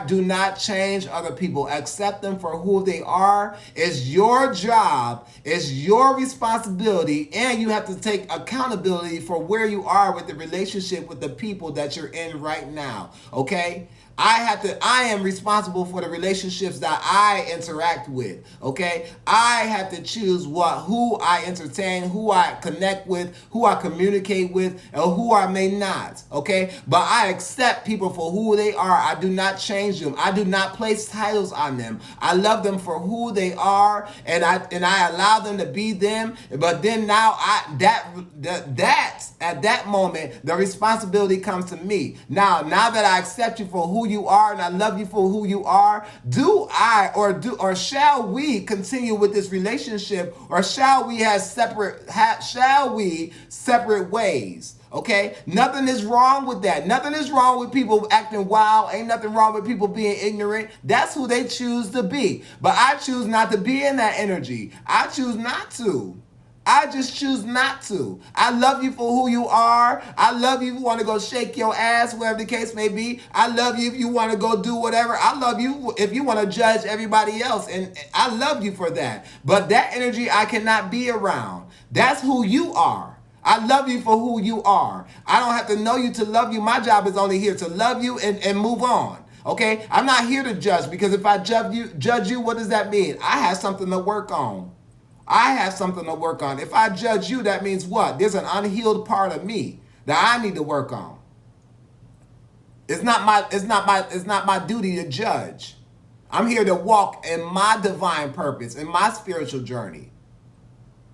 Do not change other people. Accept them for who they are. It's your job. It's your responsibility. And you have to take accountability for where you are with the relationship with the people that you're in right now. Okay? I am responsible for the relationships that I interact with, okay? I have to choose who I entertain, who I connect with, who I communicate with, and who I may not, okay? But I accept people for who they are. I do not change them. I do not place titles on them. I love them for who they are, and I allow them to be them. But then now at that moment, the responsibility comes to me. Now that I accept you for who you are and I love you for who you are, shall we continue with this relationship, or shall we separate ways? Okay, nothing is wrong with that. Nothing is wrong with people acting wild. Ain't nothing wrong with people being ignorant. That's who they choose to be. But I choose not to be in that energy. I choose not to. I just choose not to. I love you for who you are. I love you if you want to go shake your ass, whatever the case may be. I love you if you want to go do whatever. I love you if you want to judge everybody else. And I love you for that. But that energy I cannot be around. That's who you are. I love you for who you are. I don't have to know you to love you. My job is only here to love you and move on. Okay? I'm not here to judge, because if I judge you, what does that mean? I have something to work on. If I judge you, that means what? There's an unhealed part of me that I need to work on. It's not my duty to judge. I'm here to walk in my divine purpose, in my spiritual journey.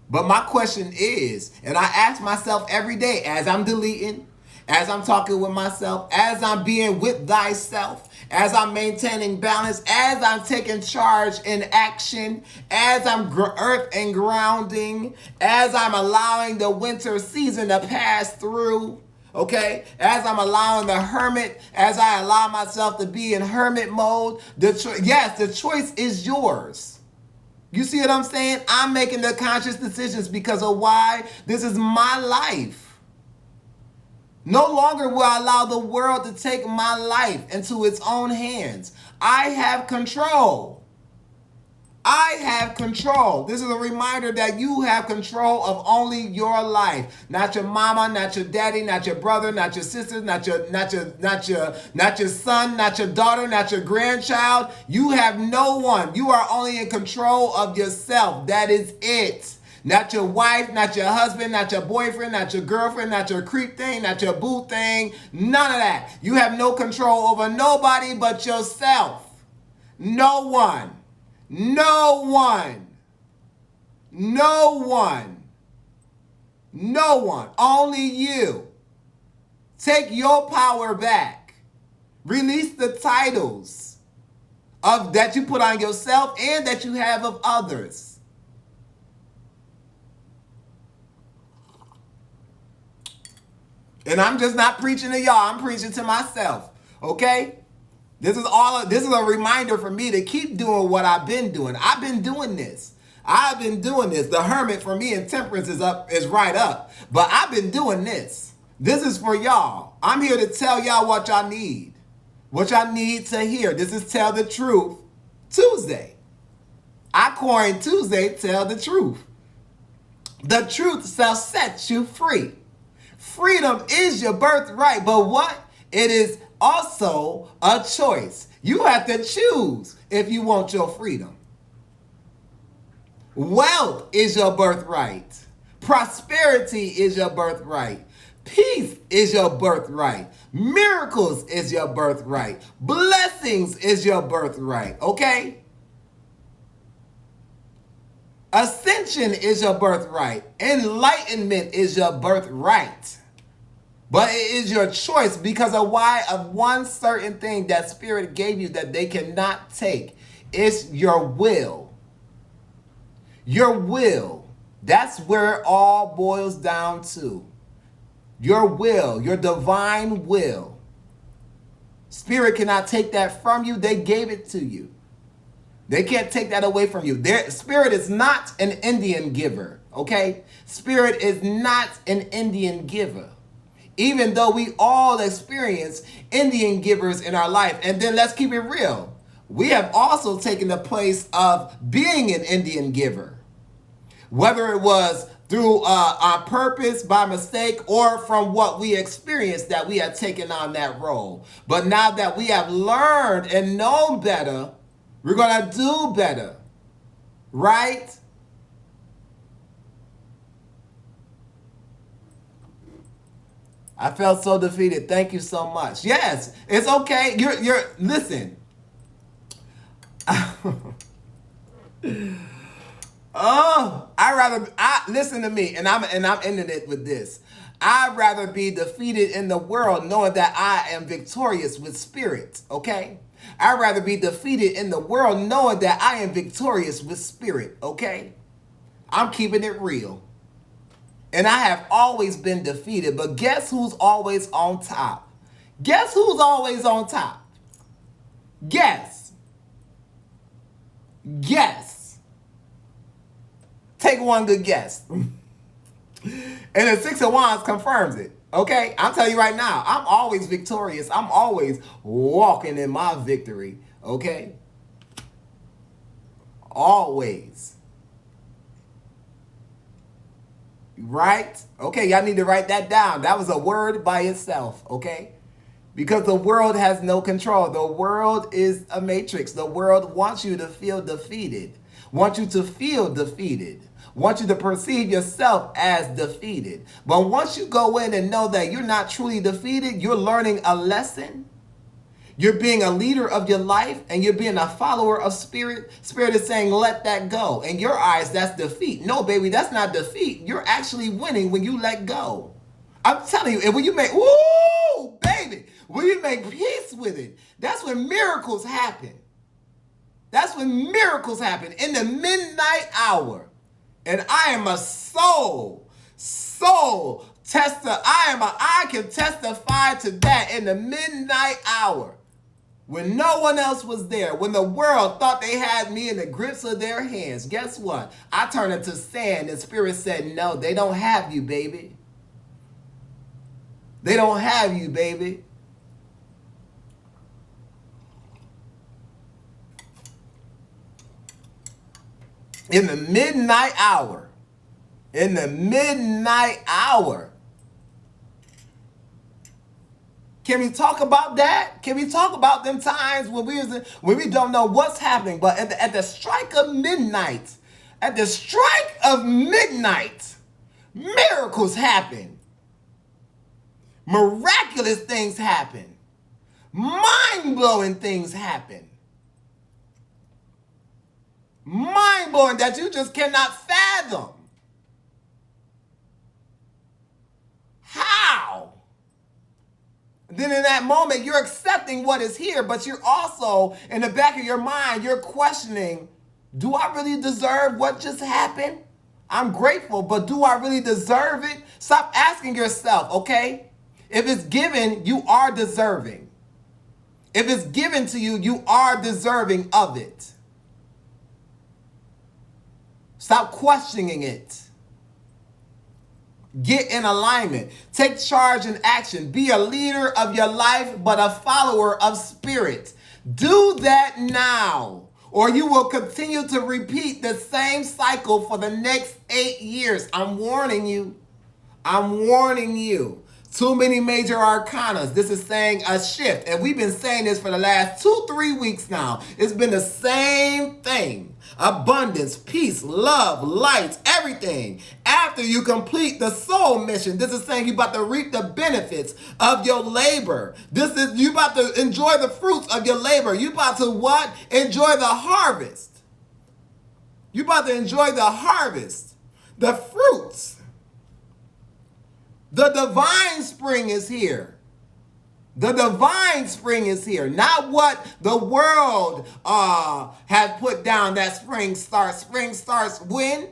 But my question is, and I ask myself every day as I'm deleting, as I'm talking with myself, as I'm being with thyself, as I'm maintaining balance, as I'm taking charge in action, as I'm earth and grounding, as I'm allowing the winter season to pass through, okay? As I'm allowing the hermit, as I allow myself to be in hermit mode, the choice is yours. You see what I'm saying? I'm making the conscious decisions because of why this is my life. No longer will I allow the world to take my life into its own hands. I have control. I have control. This is a reminder that you have control of only your life. Not your mama, not your daddy, not your brother, not your sister, not your son, not your daughter, not your grandchild. You have no one. You are only in control of yourself. That is it. Not your wife, not your husband, not your boyfriend, not your girlfriend, not your creep thing, not your boo thing. None of that. You have no control over nobody but yourself. No one. No one. No one. No one. Only you. Take your power back. Release the titles of that you put on yourself and that you have of others. And I'm just not preaching to y'all. I'm preaching to myself. Okay? This is a reminder for me to keep doing what I've been doing. I've been doing this. The hermit for me in temperance is right up. But I've been doing this. This is for y'all. I'm here to tell y'all what y'all need. What y'all need to hear. This is Tell the Truth Tuesday. I coined Tuesday, Tell the Truth. The truth shall set you free. Freedom is your birthright, but what? It is also a choice. You have to choose if you want your freedom. Wealth is your birthright. Prosperity is your birthright. Peace is your birthright. Miracles is your birthright. Blessings is your birthright, okay? Ascension is your birthright. Enlightenment is your birthright. But it is your choice because of why? Of one certain thing that Spirit gave you that they cannot take. It's your will. Your will. That's where it all boils down to. Your will, your divine will. Spirit cannot take that from you. They gave it to you. They can't take that away from you. Spirit is not an Indian giver, okay? Spirit is not an Indian giver. Even though we all experience Indian givers in our life. And then let's keep it real. We have also taken the place of being an Indian giver. Whether it was through our purpose, by mistake, or from what we experienced that we had taken on that role. But now that we have learned and known better, we're going to do better. Right? I felt so defeated. Thank you so much. Yes, it's okay. You're listen. Listen to me, and I'm ending it with this. I'd rather be defeated in the world knowing that I am victorious with Spirit, okay? I'd rather be defeated in the world knowing that I am victorious with Spirit, okay? I'm keeping it real. And I have always been defeated, but guess who's always on top? Guess who's always on top? Guess. Guess. Take one good guess. And the Six of Wands confirms it. Okay? I'm telling you right now, I'm always victorious. I'm always walking in my victory. Okay? Always. Right? Okay, y'all need to write that down. That was a word by itself, okay? Because the world has no control. The world is a matrix. The world wants you to feel defeated. Wants you to feel defeated. Wants you to perceive yourself as defeated. But once you go in and know that you're not truly defeated, you're learning a lesson. You're being a leader of your life and you're being a follower of Spirit. Spirit is saying, let that go. In your eyes, that's defeat. No, baby, that's not defeat. You're actually winning when you let go. I'm telling you, and when you make, ooh, baby, when you make peace with it, that's when miracles happen. That's when miracles happen in the midnight hour. And I am a soul tester. I can testify to that in the midnight hour. When no one else was there, when the world thought they had me in the grips of their hands, guess what? I turned into sand and Spirit said, no, they don't have you, baby. They don't have you, baby. In the midnight hour. In the midnight hour. Can we talk about that? Can we talk about them times when we don't know what's happening? But at the strike of midnight, miracles happen. Miraculous things happen. Mind-blowing things happen. Mind-blowing that you just cannot fathom. How? Then in that moment, you're accepting what is here, but you're also, in the back of your mind, you're questioning, do I really deserve what just happened? I'm grateful, but do I really deserve it? Stop asking yourself, okay? If it's given, you are deserving. If it's given to you, you are deserving of it. Stop questioning it. Get in alignment. Take charge and action. Be a leader of your life, but a follower of Spirit. Do that now, or you will continue to repeat the same cycle for the next 8 years. I'm warning you. I'm warning you. Too many major arcanas. This is saying a shift. And we've been saying this for the last 2-3 weeks now. It's been the same thing. Abundance, peace, love, light, everything. After you complete the soul mission, this is saying you're about to reap the benefits of your labor. This is you about to enjoy the fruits of your labor. You about to what? Enjoy the harvest. You about to enjoy the harvest. The fruits. The divine spring is here. The divine spring is here. Not what the world has put down that spring starts. Spring starts when?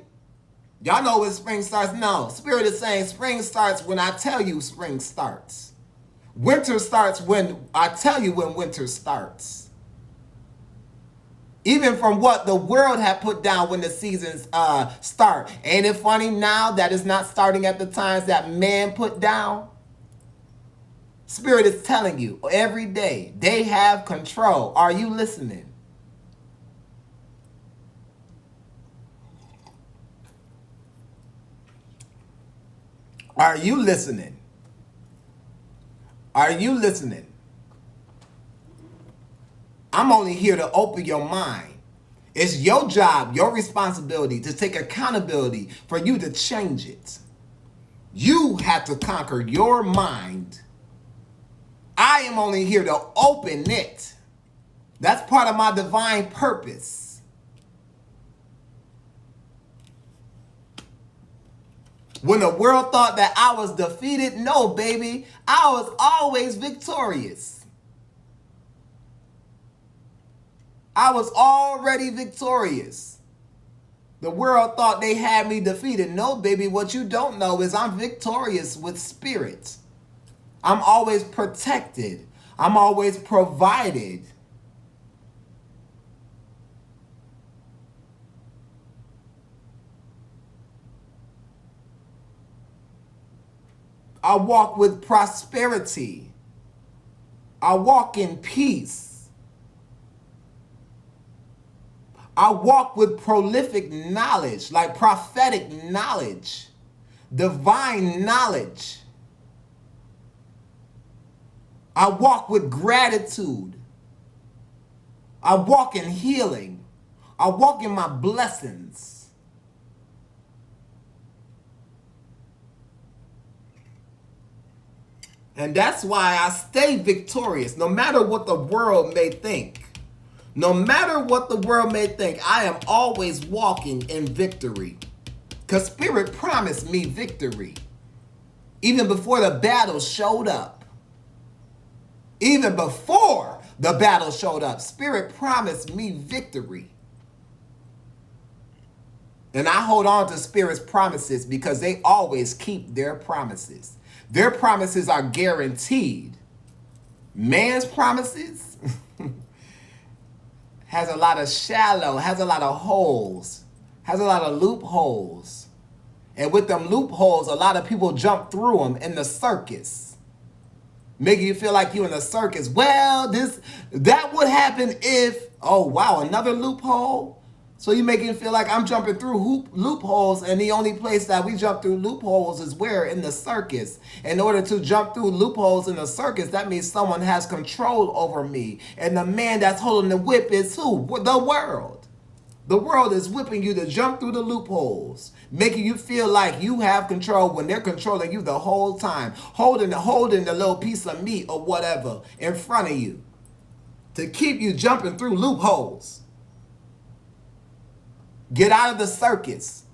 Y'all know when spring starts? No. Spirit is saying spring starts when I tell you spring starts. Winter starts when I tell you when winter starts. Even from what the world had put down when the seasons start. Ain't it funny now that it's not starting at the times that man put down? Spirit is telling you every day they have control. Are you listening? Are you listening? Are you listening? I'm only here to open your mind. It's your job, your responsibility to take accountability for you to change it. You have to conquer your mind. I am only here to open it. That's part of my divine purpose. When the world thought that I was defeated, no, baby, I was always victorious. I was already victorious. The world thought they had me defeated. No, baby, what you don't know is I'm victorious with Spirit. I'm always protected. I'm always provided. I walk with prosperity. I walk in peace. I walk with prolific knowledge, like prophetic knowledge, divine knowledge. I walk with gratitude. I walk in healing. I walk in my blessings. And that's why I stay victorious, no matter what the world may think. No matter what the world may think, I am always walking in victory. Because Spirit promised me victory. Even before the battle showed up. Even before the battle showed up, Spirit promised me victory. And I hold on to Spirit's promises because they always keep their promises. Their promises are guaranteed. Man's promises has a lot of has a lot of holes, has a lot of loopholes. And with them loopholes, a lot of people jump through them in the circus. Making you feel like you're in a circus. Well, that would happen if, oh wow, another loophole? So you making it feel like I'm jumping through loopholes, and the only place that we jump through loopholes is where? In the circus. In order to jump through loopholes in the circus, that means someone has control over me. And the man that's holding the whip is who? The world. The world is whipping you to jump through the loopholes, making you feel like you have control when they're controlling you the whole time, holding the little piece of meat or whatever in front of you to keep you jumping through loopholes. Get out of the circus.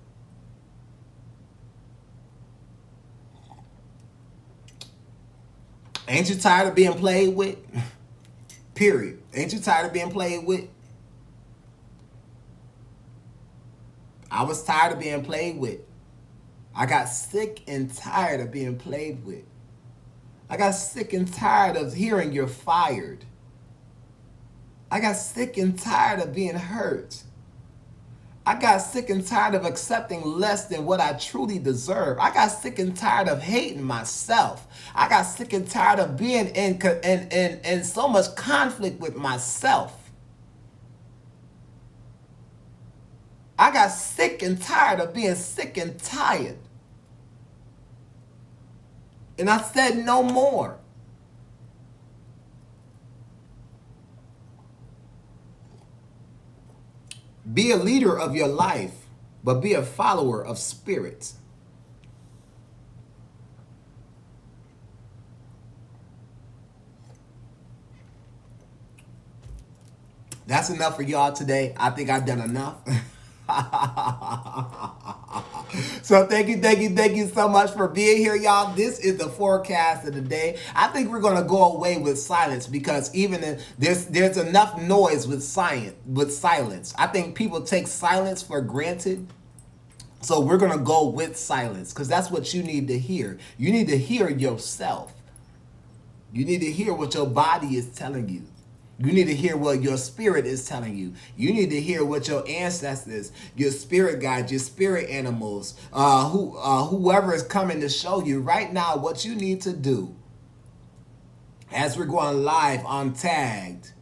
Ain't you tired of being played with? Period. Ain't you tired of being played with? I was tired of being played with. I got sick and tired of being played with. I got sick and tired of hearing you're fired. I got sick and tired of being hurt. I got sick and tired of accepting less than what I truly deserve. I got sick and tired of hating myself. I got sick and tired of being in so much conflict with myself. I got sick and tired of being sick and tired. And I said no more. Be a leader of your life, but be a follower of Spirit. That's enough for y'all today. I think I've done enough. So thank you so much for being here, y'all. This is the forecast of the day. I think we're gonna go away with silence because there's enough noise with silence. I think people take silence for granted. So we're gonna go with silence because that's what you need to hear. You need to hear yourself. You need to hear what your body is telling you. You need to hear what your spirit is telling you. You need to hear what your ancestors, your spirit guides, your spirit animals, whoever is coming to show you right now what you need to do. As we're going live on Tagged,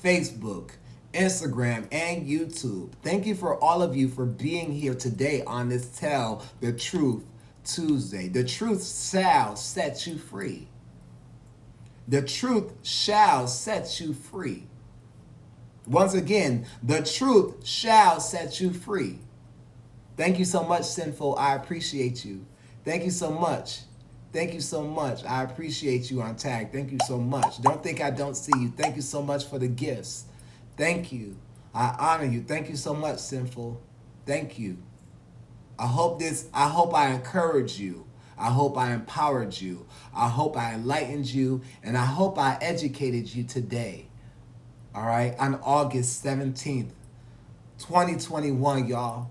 Facebook, Instagram, and YouTube. Thank you for all of you for being here today on this Tell the Truth Tuesday. The truth shall set you free. The truth shall set you free. Once again, the truth shall set you free. Thank you so much, Sinful. I appreciate you. Thank you so much. Thank you so much. I appreciate you on Tag. Thank you so much. Don't think I don't see you. Thank you so much for the gifts. Thank you. I honor you. Thank you so much, Sinful. Thank you. I hope I encourage you. I hope I empowered you. I hope I enlightened you. And I hope I educated you today. All right? On August 17th, 2021, y'all.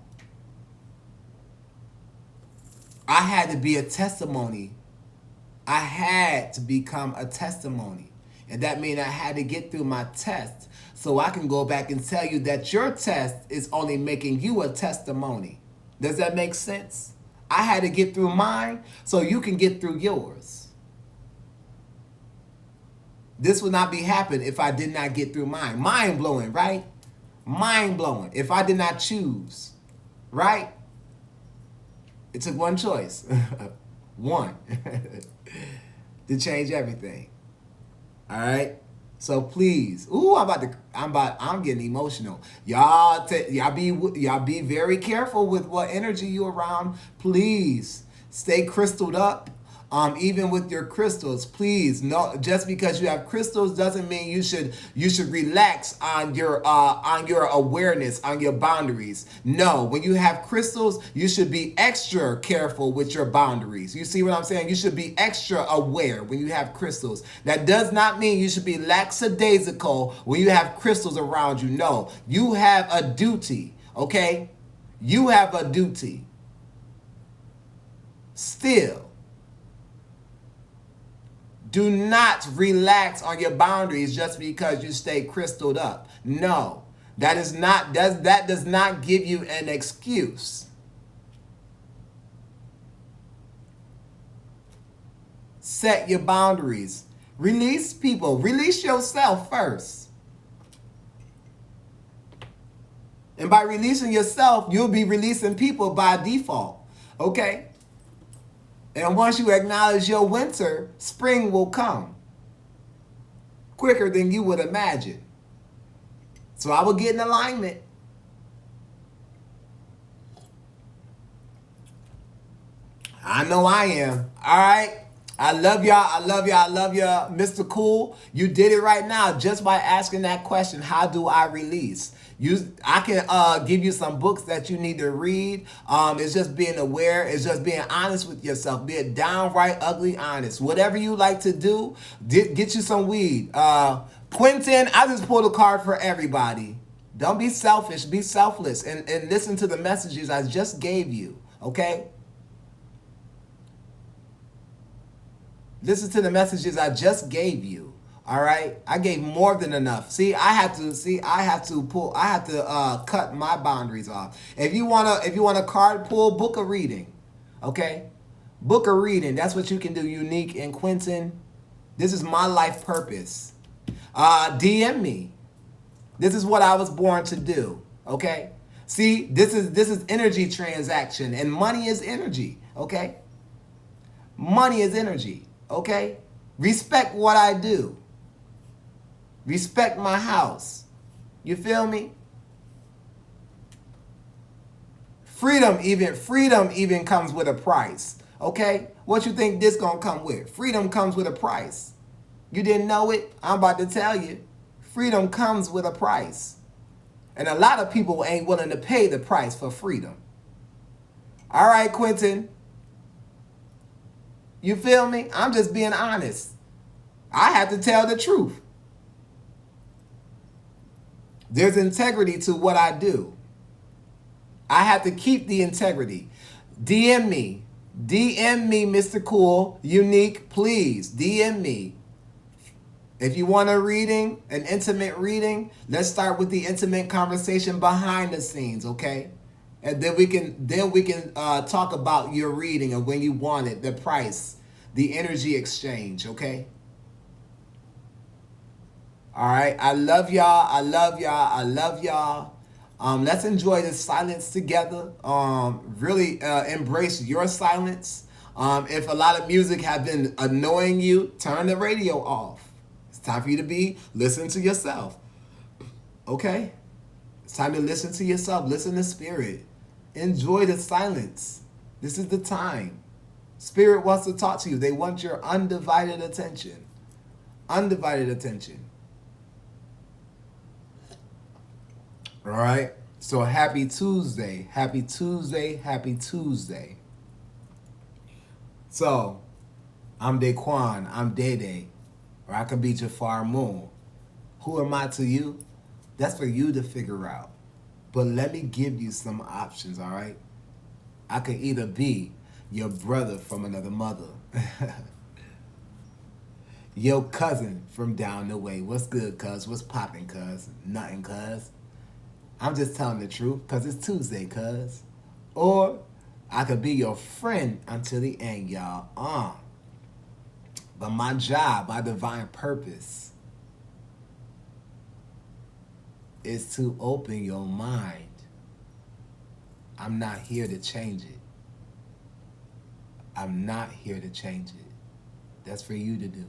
I had to be a testimony. I had to become a testimony. And that means I had to get through my test so I can go back and tell you that your test is only making you a testimony. Does that make sense? I had to get through mine so you can get through yours. This would not be happening if I did not get through mine. Mind blowing, right? Mind blowing. If I did not choose, right? It took one choice, one, to change everything. All right. So please, I'm getting emotional. Y'all be very careful with what energy you around. Please stay crystalled up. Even with your crystals, please, no, just because you have crystals doesn't mean you should relax on your awareness, on your boundaries. No, when you have crystals, you should be extra careful with your boundaries. You see what I'm saying? You should be extra aware when you have crystals. That does not mean you should be lackadaisical when you have crystals around you. No, you have a duty, okay? You have a duty. Still, do not relax on your boundaries just because you stay crystalled up. No, that does not give you an excuse. Set your boundaries. Release people. Release yourself first. And by releasing yourself, you'll be releasing people by default. Okay? And once you acknowledge your winter, spring will come quicker than you would imagine. So I will get in alignment. I know I am. All right. I love y'all. I love y'all. I love y'all. Mr. Cool, you did it right now just by asking that question. How do I release? I can give you some books that you need to read. It's just being aware. It's just being honest with yourself. Being downright ugly honest. Whatever you like to do, get you some weed. Quentin, I just pulled a card for everybody. Don't be selfish. Be selfless. And listen to the messages I just gave you. Okay? Listen to the messages I just gave you. All right, I gave more than enough. I have to cut my boundaries off. If you want a card pull, book a reading. Okay, book a reading. That's what you can do. Unique and Quentin, this is my life purpose. DM me. This is what I was born to do. Okay, see, this is energy transaction, and money is energy. Okay, money is energy. Okay, respect what I do. Respect my house. You feel me? Freedom even comes with a price. Okay? What you think this gonna come with? Freedom comes with a price. You didn't know it? I'm about to tell you. Freedom comes with a price. And a lot of people ain't willing to pay the price for freedom. All right, Quentin. You feel me? I'm just being honest. I have to tell the truth. There's integrity to what I do. I have to keep the integrity. DM me. DM me, Mr. Cool. Unique, please. DM me. If you want a reading, an intimate reading, let's start with the intimate conversation behind the scenes, okay? And then we can talk about your reading and when you want it, the price, the energy exchange, okay? All right. I love y'all. I love y'all. I love y'all. Let's enjoy this silence together. Really embrace your silence. If a lot of music have been annoying you, turn the radio off. It's time for you to listen to yourself. Okay? It's time to listen to yourself. Listen to spirit. Enjoy the silence. This is the time. Spirit wants to talk to you. They want your undivided attention. Undivided attention. All right. So happy Tuesday. Happy Tuesday. Happy Tuesday. So I'm Daquan. I'm Day. Or I could be Jafar Moon. Who am I to you? That's for you to figure out. But let me give you some options, all right? I could either be your brother from another mother. Your cousin from down the way. What's good, cuz? What's poppin', cuz? Nothing, cuz. I'm just telling the truth because it's Tuesday, cuz. Or I could be your friend until the end, y'all. But my job, my divine purpose is to open your mind. I'm not here to change it. I'm not here to change it. That's for you to do.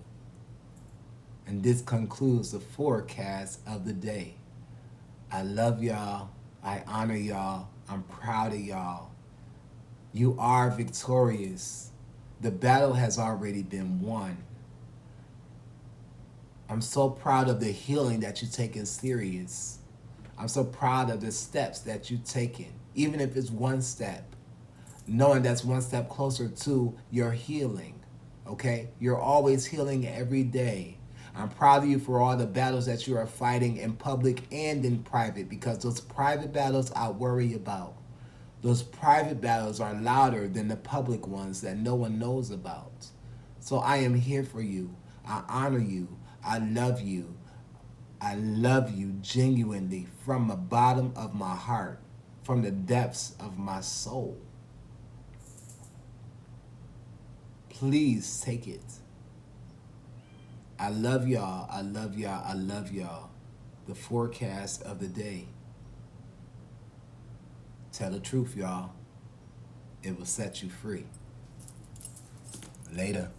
And this concludes the forecast of the day. I love y'all. I honor y'all. I'm proud of y'all. You are victorious. The battle has already been won. I'm so proud of the healing that you're taking serious. I'm so proud of the steps that you've taken, even if it's one step, knowing that's one step closer to your healing, okay? You're always healing every day. I'm proud of you for all the battles that you are fighting in public and in private, because those private battles I worry about. Those private battles are louder than the public ones that no one knows about. So I am here for you. I honor you. I love you. I love you genuinely from the bottom of my heart, from the depths of my soul. Please take it. I love y'all. I love y'all. I love y'all. The forecast of the day. Tell the truth, y'all. It will set you free. Later.